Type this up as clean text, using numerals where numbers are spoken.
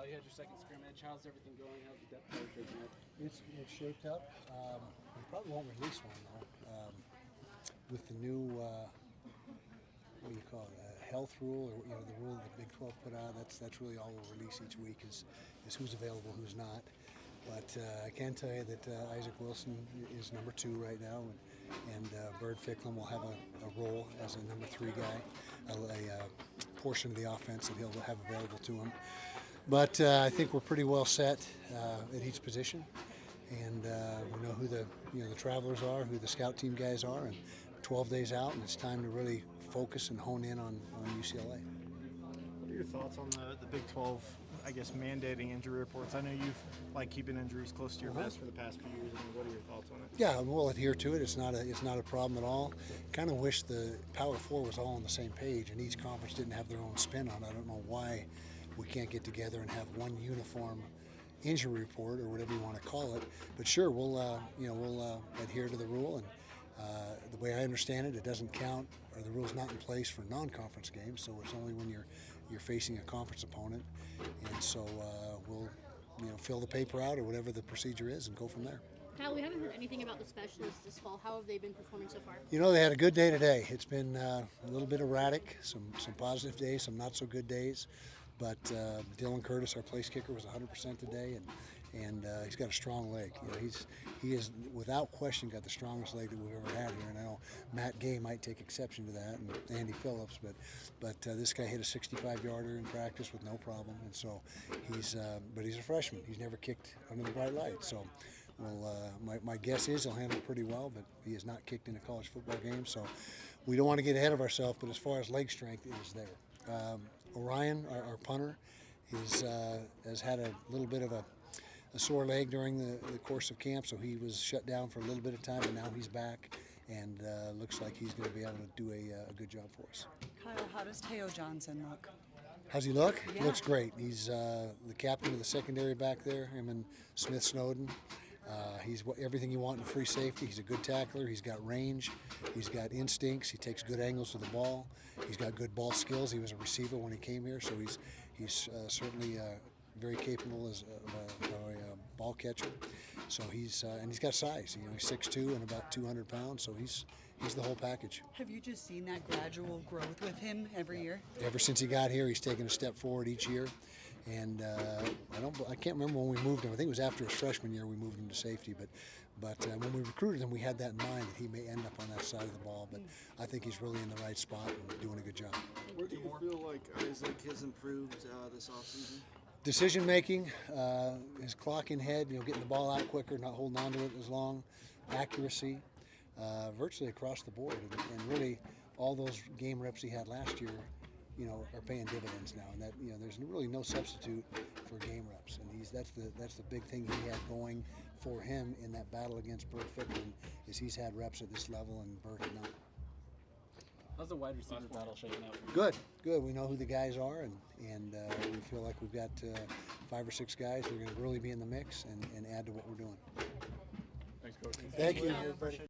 you had your second scrimmage. How's everything going? How's the depth chart shaping up? It's shaped up. We probably won't release one though. With the new what do you call it, health rule, or the rule that the Big 12 put out. That's really all we'll release each week is who's available, who's not. But I can tell you that Isaac Wilson is number 2 right now, and Bird Ficklin will have a role as a number 3 guy, a portion of the offense that he'll have available to him. But I think we're pretty well set at each position, and we know who the travelers are, who the scout team guys are, and 12 days out, and it's time to really focus and hone in on UCLA. What are your thoughts on the Big 12, I guess, mandating injury reports? I know you've keeping injuries close to your vest for the past few years. I mean, what are your thoughts on it? Yeah, we'll adhere to it. It's not a problem at all. Kind of wish the Power 4 was all on the same page, and each conference didn't have their own spin on it. I don't know why we can't get together and have one uniform injury report, or whatever you want to call it. But sure, we'll adhere to the rule, and the way I understand it, it doesn't count, or the rule's not in place for non-conference games, so it's only when you're facing a conference opponent. And so we'll fill the paper out or whatever the procedure is and go from there. Kyle, we haven't heard anything about the specialists this fall. How have they been performing so far? They had a good day today. It's been a little bit erratic, some positive days, some not so good days. But Dylan Curtis, our place kicker, was 100% today, and he's got a strong leg. He is without question got the strongest leg that we've ever had here. And I know Matt Gay might take exception to that, and Andy Phillips, but this guy hit a 65-yarder in practice with no problem. And so he's a freshman. He's never kicked under the bright light. So my guess is he'll handle it pretty well, but he has not kicked in a college football game. So we don't want to get ahead of ourselves. But as far as leg strength, it is there. Orion, our punter, has had a little bit of a sore leg during the course of camp, so he was shut down for a little bit of time, and now he's back, and looks like he's going to be able to do a good job for us. Kyle, how does Teo Johnson look? How's he look? Yeah. He looks great. He's the captain of the secondary back there, him and Smith Snowden. He's everything you want in free safety. He's a good tackler. He's got range. He's got instincts. He takes good angles to the ball. He's got good ball skills. He was a receiver when he came here, so he's certainly very capable as a ball catcher. So and he's got size. He's 6'2" and about 200 pounds. So he's the whole package. Have you just seen that gradual growth with him every year? Ever since he got here, he's taken a step forward each year. And I can't remember when we moved him. I think it was after his freshman year we moved him to safety. But when we recruited him, we had that in mind that he may end up on that side of the ball. But I think he's really in the right spot and doing a good job. Where do you feel like Isaac has improved this offseason? Decision making, his clocking head, getting the ball out quicker, not holding on to it as long, accuracy, virtually across the board, and really all those game reps he had last year, are paying dividends now, and that there's really no substitute for game reps, and that's the big thing he had going for him in that battle against Bird Ficklin, is he's had reps at this level and Bird had not. How's the wide receiver battle shaking out? Good. We know who the guys are, and we feel like we've got 5 or 6 guys who are going to really be in the mix and add to what we're doing. Thanks, Coach. Thank you.